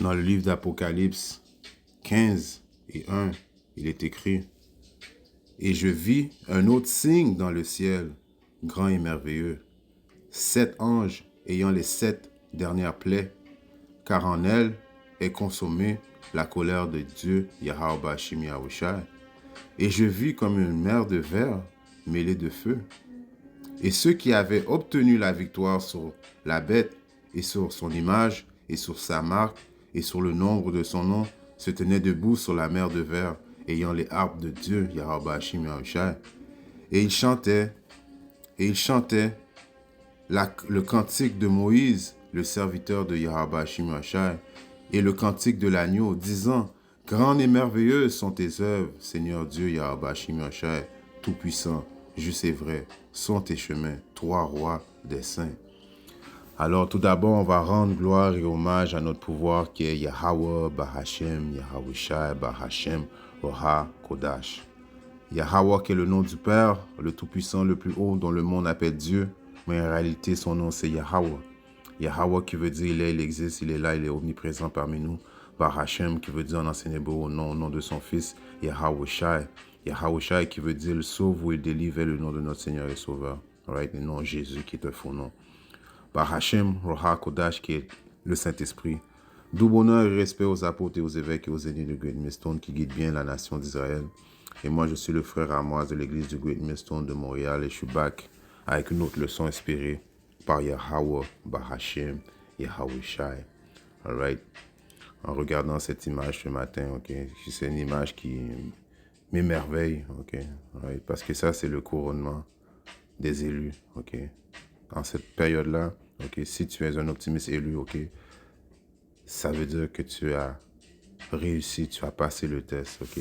Dans le livre d'Apocalypse 15 et 1, il est écrit: Et je vis un autre signe dans le ciel, grand et merveilleux, 7 anges ayant les 7 dernières plaies, car en elles est consommée la colère de Dieu, Yahweh Bashim Yahushai. Et je vis comme une mer de verre mêlée de feu. Et ceux qui avaient obtenu la victoire sur la bête et sur son image et sur sa marque et sur le nombre de son nom se tenaient debout sur la mer de verre, ayant les harpes de Dieu, Yahweh Bashim Yahushai. Et ils chantaient le cantique de Moïse, le serviteur de Yahweh Bashim Yahushai, et le cantique de l'agneau, disant: Grandes et merveilleuses sont tes œuvres, Seigneur Dieu, Yahweh Bashim Yahushai, tout-puissant, juste et vrai, sont tes chemins, toi, roi des saints. Alors, tout d'abord, on va rendre gloire et hommage à notre pouvoir qui est Yahweh Bahashem, Yahushai Bahashem, Roha Kodash. Yahweh qui est le nom du Père, le Tout-Puissant, le plus haut, dont le monde appelle Dieu, mais en réalité, son nom, c'est Yahweh. Yahweh qui veut dire il est, il existe, il est là, il est omniprésent parmi nous. Bahashem qui veut dire en ancien hébreu au nom de son fils, Yahushai. Yahushai qui veut dire il sauve ou il délivre, le nom de notre Seigneur et Sauveur. Right? Le nom Jésus qui est un faux nom. Bahashem, Roha Kodash qui est le Saint-Esprit. D'où bonheur et respect aux apôtres et aux évêques et aux aînés de Great Millstone qui guident bien la nation d'Israël. Et moi, je suis le frère Amoise de l'église du Great Millstone de Montréal et je suis back avec une autre leçon inspirée par Yahweh, Bahashem, Yahushai. Alright. En regardant cette image ce matin, ok, c'est une image qui m'émerveille, ok, right? Parce que ça, c'est le couronnement des élus, ok. En cette période-là, ok, si tu es un optimiste élu, ok, ça veut dire que tu as réussi, tu as passé le test, ok,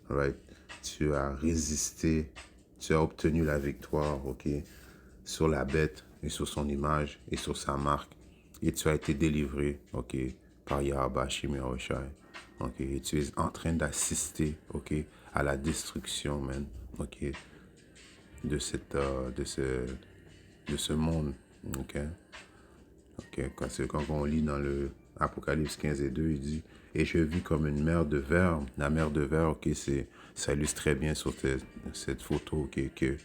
right? Tu as résisté, tu as obtenu la victoire, ok, sur la bête et sur son image et sur sa marque. Et tu as été délivré, ok, par Yahweh Bashim Yahushai. Ok, et tu es en train d'assister, ok, à la destruction, man, ok, de ce monde, ok. Ok, quand on lit dans le Apocalypse 15 et 2, il dit: Et je vis comme une mer de verre. La mer de verre, ok, ça illustre très bien sur cette photo, ok, que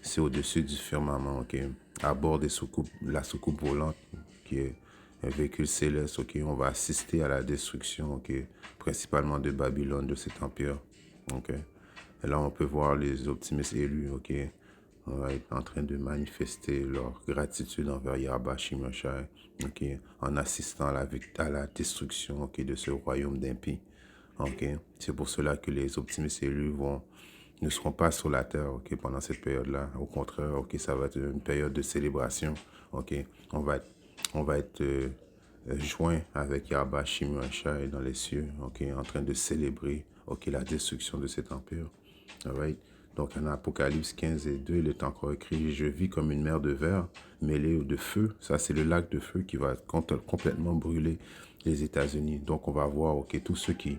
c'est au-dessus du firmament, ok, à bord la soucoupe volante, qui est un véhicule céleste, ok, on va assister à la destruction, ok, principalement de Babylone, de cet empire, ok. Et là, on peut voir les optimistes élus, ok, en train de manifester leur gratitude envers Yahweh Shimashai, ok, en assistant à la destruction, ok, de ce royaume d'impies. Ok, c'est pour cela que les optimistes élus ne seront pas sur la terre, ok, pendant cette période-là. Au contraire, ok, ça va être une période de célébration, ok. On va être joint avec Yahweh Shimashai dans les cieux, ok, en train de célébrer, ok, la destruction de cet empire. Alright. Donc, en Apocalypse 15 et 2, il est encore écrit: Je vis comme une mer de verre mêlée de feu. Ça, c'est le lac de feu qui va complètement brûler les États-Unis. Donc, on va voir, ok, tous ceux qui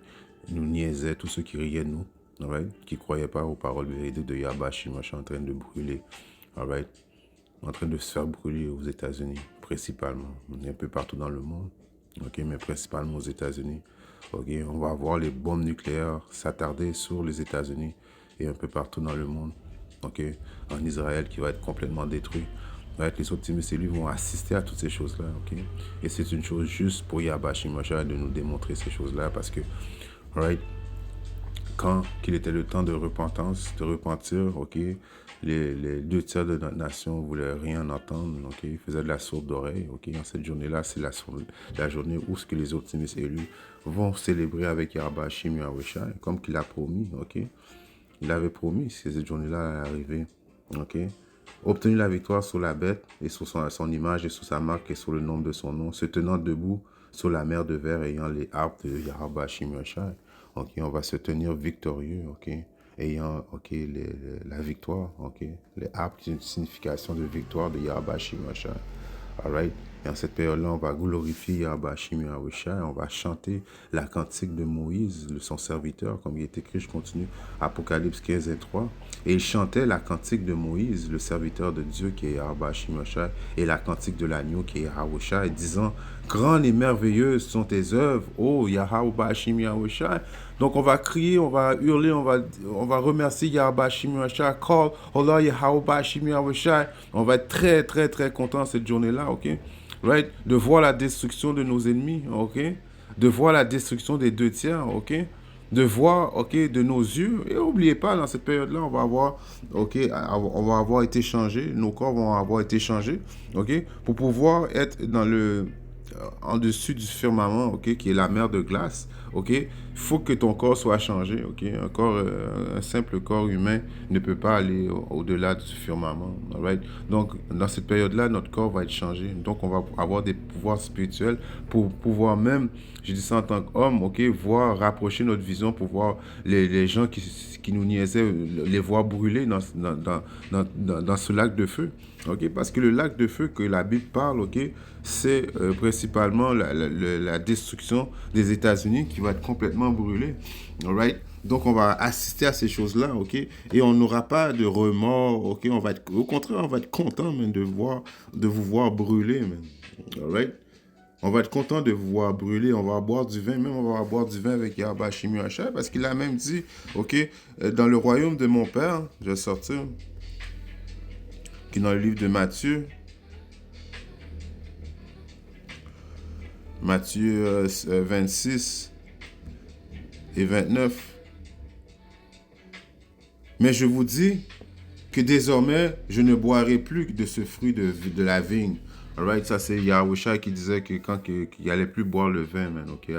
nous niaisaient, tous ceux qui riaient de nous, alright, qui ne croyaient pas aux paroles véridiques de Yahweh Shimashai, en train de brûler, alright, en train de se faire brûler aux États-Unis, principalement. On est un peu partout dans le monde, ok, mais principalement aux États-Unis. Ok, on va voir les bombes nucléaires s'attarder sur les États-Unis et un peu partout dans le monde. Ok, en Israël qui va être complètement détruit. Right? Les optimistes élus vont assister à toutes ces choses-là. Ok, et c'est une chose juste pour Yahweh Shimashai de nous démontrer ces choses-là parce que, right, quand qu'il était le temps de repentance, de repentir, ok, les 2 tiers de notre nation ne voulaient rien entendre, ok, ils faisaient de la sourde oreille, ok. En cette journée-là, c'est la journée où ce que les optimistes élus vont célébrer avec Yahweh Shim Yahushai, comme qu'il a promis, ok. Il avait promis, si cette journée-là arrivait, ok. Obtenu la victoire sur la bête et sur son image et sur sa marque et sur le nombre de son nom, se tenant debout sur la mer de verre ayant les harpes de Yahweh Shim Yahushai. Ok, on va se tenir victorieux, ok, ayant, ok, la victoire, ok, les harpes, c'est une signification de victoire de Yahweh Shim Yahushai. Alright. Et en cette période-là, on va glorifier Yahweh Shim Yahushai, on va chanter la cantique de Moïse, son serviteur, comme il est écrit, je continue, Apocalypse 15 et 3. Et il chantait la cantique de Moïse, le serviteur de Dieu qui est Yahweh Shim Yahushai, et la cantique de l'agneau qui est Yahushai, disant: grandes et merveilleuses sont tes œuvres, oh Yahweh Bashim Yahushai. Donc on va crier, on va hurler, on va remercier Yahweh Bashim Yahushai, call Allah Yahweh Bashim Yahushai. On va être très très très content cette journée-là, ok? Right? De voir la destruction de nos ennemis, ok? De voir la destruction des deux tiers, ok? De voir, ok, de nos yeux. Et n'oubliez pas, dans cette période-là, on va avoir, ok, on va avoir été changés, nos corps vont avoir été changés, ok, pour pouvoir être dans en dessus du firmament, ok, qui est la mer de glace, ok. Il faut que ton corps soit changé, ok. Un simple corps humain ne peut pas aller au-delà du firmament, alright. Donc, dans cette période-là, notre corps va être changé. Donc, on va avoir des pouvoirs spirituels pour pouvoir même, je dis ça en tant qu'homme, ok, voir, rapprocher notre vision pour voir les gens qui nous niaisaient, les voir brûler dans ce lac de feu. Ok, parce que le lac de feu que la Bible parle, ok, c'est principalement la destruction des États-Unis qui va être complètement brûlée. Alright? Donc on va assister à ces choses-là, ok, et on n'aura pas de remords, ok, on va être, au contraire, on va être content même, de vous voir brûler, man. Alright? On va être content de vous voir brûler, on va boire du vin, même on va boire du vin avec Yahweh Shimi Hachai, parce qu'il a même dit, ok, dans le royaume de mon Père, je vais sortir, qui est dans le livre de Matthieu, Matthieu 26 et 29. Mais je vous dis que désormais, je ne boirai plus de ce fruit de la vigne. Alright, ça c'est Yahushua qui disait que quand qu'il allait plus boire le vin, man, ok,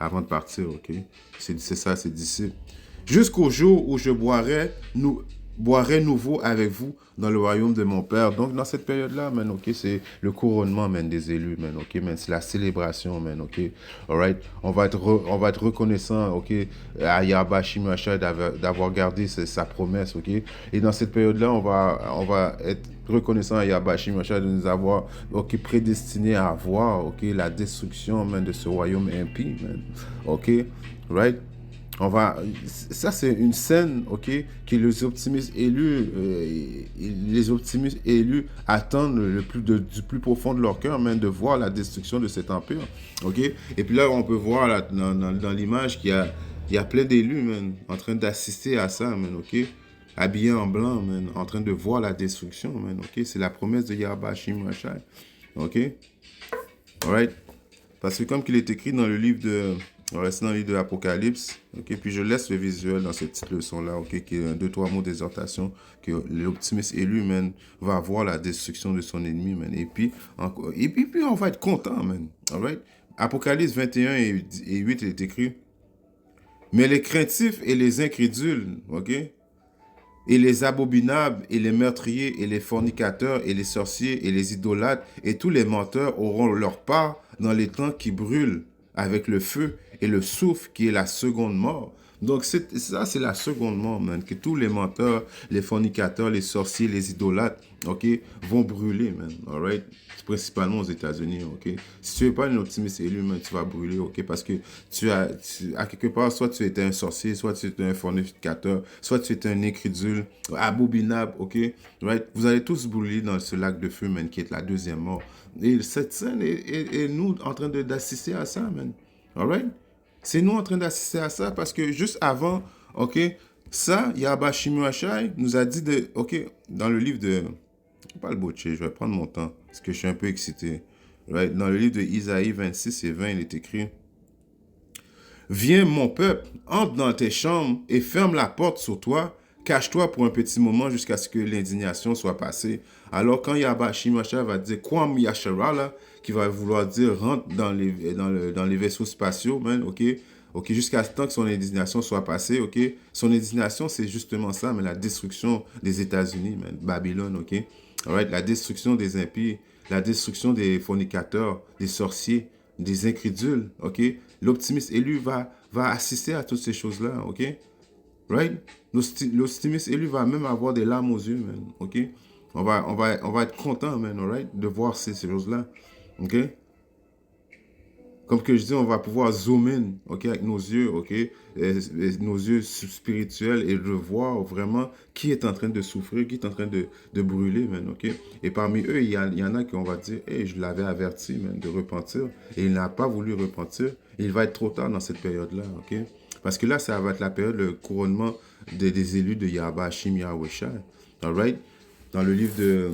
avant de partir, ok. C'est ça, ses disciples. Jusqu'au jour où je boirai nouveau avec vous dans le royaume de mon Père. Donc, dans cette période-là, man, ok, c'est le couronnement, man, des élus, man, ok, man, c'est la célébration, man, ok, alright, on va être reconnaissant, ok, à Yahweh Shimashai d'avoir gardé sa promesse, ok, et dans cette période-là, on va être reconnaissant à Yahweh Shimashai de nous avoir, ok, prédestiné à voir, ok, la destruction, man, de ce royaume impie, man, ok, right. Ça c'est une scène, ok, que les optimistes élus attendent du plus profond de leur cœur, même de voir la destruction de cet empire, ok. Et puis là, on peut voir là, dans l'image qu'il y a plein d'élus, man, en train d'assister à ça, man, ok, habillés en blanc, man, en train de voir la destruction, man, ok. C'est la promesse de Yahweh Shimashai, ok, alright. Parce que comme qu'il est écrit dans le livre de... On reste dans le livre de l'Apocalypse. Okay? Puis je laisse le visuel dans cette petite leçon-là, okay? Qui est 2-3 mots d'exhortation, que l'optimiste élu, man, va voir la destruction de son ennemi, man. Et puis on va être content, man. Alright? Apocalypse 21 et 8, il est écrit. Mais les craintifs et les incrédules, ok? Et les abominables, et les meurtriers, et les fornicateurs, et les sorciers, et les idolâtres, et tous les menteurs auront leur part dans les temps qui brûlent avec le feu et le souffle qui est la seconde mort. Donc ça, c'est la seconde mort, man, que tous les menteurs, les fornicateurs, les sorciers, les idolâtres, ok, vont brûler, man, alright? Principalement aux États-Unis, ok? Si tu n'es pas un optimiste élu, man, tu vas brûler, ok? Parce que à quelque part, soit tu étais un sorcier, soit tu étais un fornicateur, soit tu étais un incrédule, abominable, ok? Right? Vous allez tous brûler dans ce lac de feu, man, qui est la deuxième mort. Et cette scène est nous en train d'assister à ça, man. Alright? C'est nous en train d'assister à ça parce que juste avant, ok, ça, Yahweh Shimashai nous a dit de, ok, dans le livre de, pas le botcher, je vais prendre mon temps parce que je suis un peu excité. Right? Dans le livre de Isaïe 26 et 20, il est écrit: Viens, mon peuple, entre dans tes chambres et ferme la porte sur toi. Cache-toi pour un petit moment jusqu'à ce que l'indignation soit passée. Alors, quand Yahweh Shimashai va dire Kwam Yashara, là, qui va vouloir dire rentre dans les vaisseaux spatiaux, man, ok? Ok, jusqu'à ce temps que son indignation soit passée, ok? Son indignation, c'est justement ça, mais la destruction des États-Unis, man, Babylone, ok? Alright, la destruction des impies, la destruction des fornicateurs, des sorciers, des incrédules, ok? L'optimiste élu va assister à toutes ces choses-là, ok? Right? L'optimiste élu va même avoir des larmes aux yeux, man, ok? On va être content, man, alright? De voir ces choses-là, ok? comme que je dis, on va pouvoir zoom in, ok, avec nos yeux, ok, nos yeux spirituels et de voir vraiment qui est en train de souffrir, qui est en train de brûler, man, ok. Et parmi eux, il y en a qui on va dire, hey, je l'avais averti, man, de repentir, et il n'a pas voulu repentir. Il va être trop tard dans cette période-là, ok. Parce que là, ça va être la période, le couronnement des élus de Yahweh Hashim Yahweh Shai. All right? Dans le livre de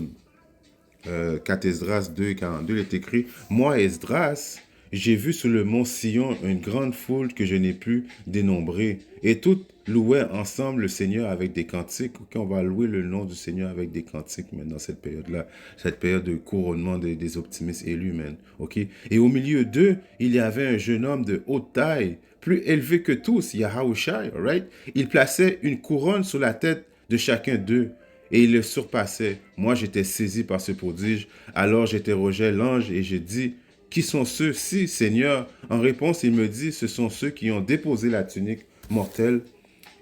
4 Esdras 2 et 42, il est écrit, moi, Esdras, j'ai vu sur le mont Sion une grande foule que je n'ai pu dénombrer. Et toutes louaient ensemble le Seigneur avec des cantiques. Okay, on va louer le nom du Seigneur avec des cantiques, man, dans cette période-là. Cette période de couronnement des optimistes élus, man. Okay? Et au milieu d'eux, il y avait un jeune homme de haute taille, plus élevé que tous, Yahushai, right? Il plaçait une couronne sur la tête de chacun d'eux et il le surpassait. Moi, j'étais saisi par ce prodige. Alors j'interrogeai l'ange et je dis, qui sont ceux-ci, Seigneur? En réponse, il me dit, ce sont ceux qui ont déposé la tunique mortelle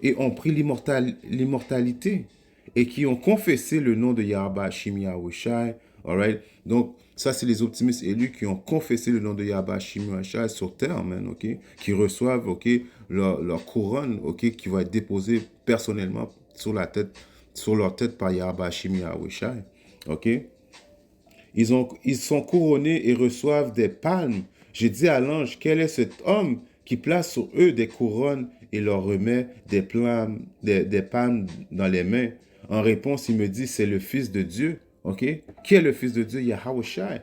et ont pris l'immortalité et qui ont confessé le nom de Yahweh Hashim Yahushai. Alright? Donc, ça, c'est les optimistes élus qui ont confessé le nom de Yahweh Hashim Yahushai sur terre, man, ok? Qui reçoivent, ok, leur couronne, ok, qui va être déposée personnellement sur leur tête par Yahweh Hashim Yahushai. Ok? Ils sont couronnés et reçoivent des palmes. J'ai dit à l'ange, quel est cet homme qui place sur eux des couronnes et leur remet des palmes dans les mains? En réponse, il me dit, c'est le Fils de Dieu. Ok? Qui est le Fils de Dieu? Yahushai.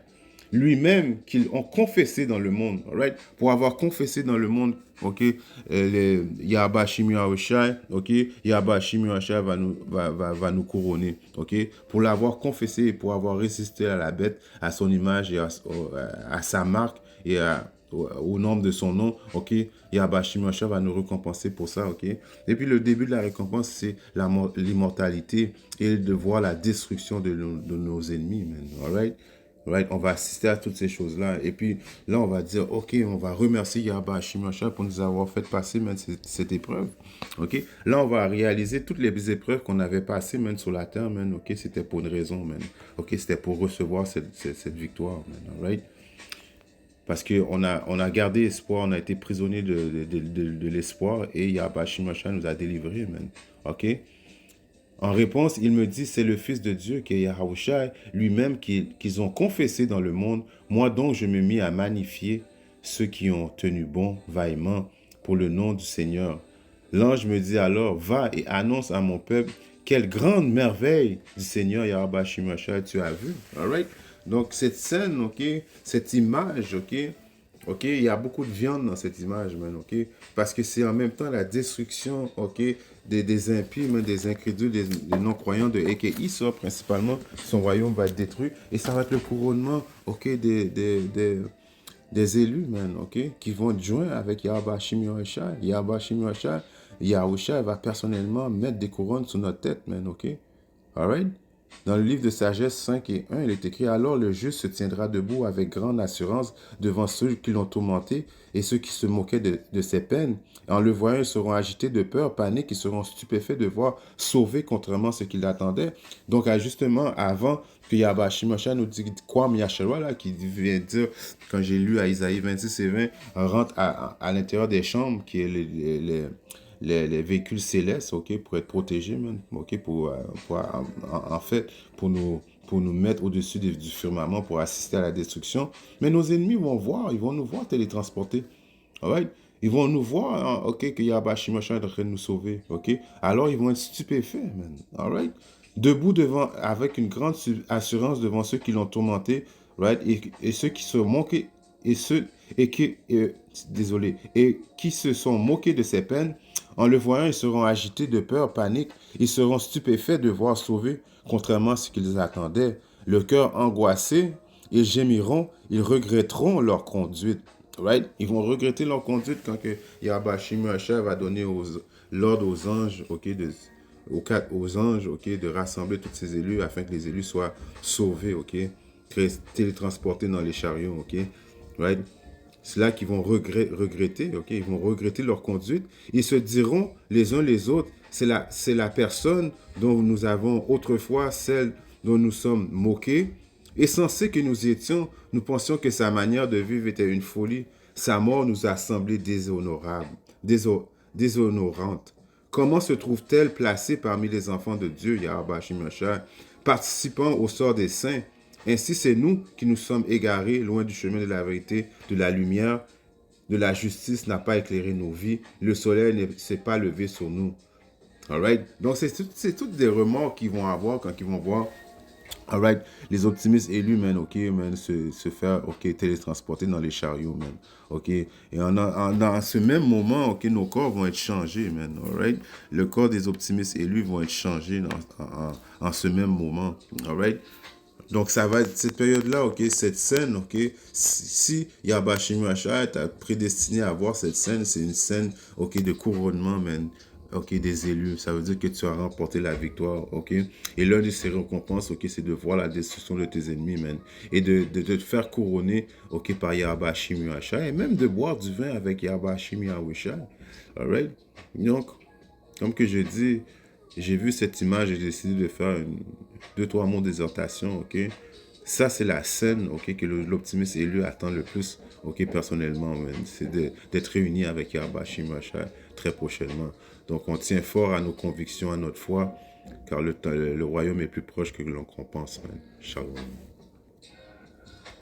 Lui-même qu'ils ont confessé dans le monde, right? Pour avoir confessé dans le monde, ok, Yahweh Shim Yahushai, ok, Yahweh Shim Yahushai va nous couronner, ok, pour l'avoir confessé et pour avoir résisté à la bête, à son image et à sa marque et au nom de son nom, ok, Yahweh Shim Yahushai va nous récompenser pour ça, ok. Et puis le début de la récompense, c'est l'immortalité et de voir la destruction de nos ennemis, man, alright? Right? On va assister à toutes ces choses-là. Et puis là, on va dire, OK, on va remercier Yahweh Hashim Yahushai pour nous avoir fait passer même cette épreuve. OK? Là, on va réaliser toutes les épreuves qu'on avait passées même sur la terre, man. OK? C'était pour une raison, man. OK? C'était pour recevoir cette victoire, man. Right? Parce qu'on on a gardé espoir, on a été prisonnier de l'espoir et Yahweh Hashim Yahushai nous a délivrés, man. OK? En réponse, il me dit, c'est le Fils de Dieu qui est Yahushai, lui-même qu'ils ont confessé dans le monde. Moi donc, je me mis à magnifier ceux qui ont tenu bon vaillement pour le nom du Seigneur. L'ange me dit alors, va et annonce à mon peuple quelle grande merveille du Seigneur Yahweh Shimashai tu as vu. All right? Donc, cette scène, ok, cette image, ok, ok, il y a beaucoup de viande dans cette image, man, ok, parce que c'est en même temps la destruction, ok, des impies, même des incrédules, des non-croyants de Eke Issa, principalement, son royaume va être détruit, et ça va être le couronnement, ok, des élus, man, ok, qui vont être joints avec Yahweh Hashim Yahushai. Yahweh Hashim Yahushai, Yahushai va personnellement mettre des couronnes sur notre tête, man, ok, alright? Dans le livre de Sagesse 5 et 1, il est écrit « Alors le juste se tiendra debout avec grande assurance devant ceux qui l'ont tourmenté et ceux qui se moquaient de ses peines. En le voyant, ils seront agités de peur, panique, ils seront stupéfaits de voir sauver contrairement à ce qu'ils attendaient. » Donc, justement, avant que Yahweh Shimosha nous dise quoi, Yahshua, là, qui vient dire, quand j'ai lu à Isaïe 26 et 20, on rentre à l'intérieur des chambres, qui est les véhicules célestes, ok, pour être protégés, man, ok, en fait, pour nous mettre au-dessus du firmament, pour assister à la destruction. Mais nos ennemis vont voir, ils vont nous voir télétransporter, alright? Ils vont nous voir, hein, ok, que Yahweh Shimosha est en train de nous sauver, ok? Alors, ils vont être stupéfaits, man, alright? Debout devant, avec une grande assurance devant ceux qui l'ont tourmenté, right? Et ceux qui se moquaient, et ceux, et qui, désolé, et qui se sont moqués de ses peines, en le voyant, ils seront agités de peur, panique. Ils seront stupéfaits de voir sauver, contrairement à ce qu'ils attendaient. Le cœur angoissé, ils gémiront, ils regretteront leur conduite. Right? Ils vont regretter leur conduite quand Yahweh Shimashai va donner l'ordre aux anges, ok, aux anges, ok, de rassembler tous ces élus afin que les élus soient sauvés, ok, télétransportés dans les chariots, ok, right? C'est là qu'ils vont regretter, ok? Ils vont regretter leur conduite. Ils se diront les uns les autres, c'est la personne dont nous avons autrefois, celle dont nous sommes moqués, Insensés que nous étions, nous pensions que sa manière de vivre était une folie. Sa mort nous a semblé déshonorable, déshonorante. Comment se trouve-t-elle placée parmi les enfants de Dieu, Yahweh Shimashai, participant au sort des saints? Ainsi, c'est nous qui nous sommes égarés loin du chemin de la vérité, de la lumière, de la justice n'a pas éclairé nos vies. Le soleil ne s'est pas levé sur nous. Alright? Donc, c'est toutes des remords qu'ils vont avoir quand ils vont voir, alright, les optimistes élus, man, ok, man, se faire, ok, télétransporter dans les chariots, man, ok. Et dans ce même moment, ok, nos corps vont être changés, man, alright. Le corps des optimistes élus vont être changés en ce même moment, alright. Donc, ça va être cette période-là, ok, cette scène, ok, si Yahweh Shimashai t'a prédestiné à voir cette scène, c'est une scène, ok, de couronnement, man, ok, des élus. Ça veut dire que tu as remporté la victoire, ok. Et l'un de ces récompenses, ok, c'est de voir la destruction de tes ennemis, man, et de te faire couronner, ok, par Yahweh Shimashai, et même de boire du vin avec Yahweh Shimashai, alright. Donc, comme que je dis, j'ai vu cette image et j'ai décidé de faire deux, trois mots d'exhortation, ok? Ça, c'est la scène, ok, que l'optimiste élu attend le plus, ok, personnellement, c'est d'être réuni avec Yahweh Shimashai très prochainement. Donc, on tient fort à nos convictions, à notre foi, car le royaume est plus proche que l'on pense, man. Shalom.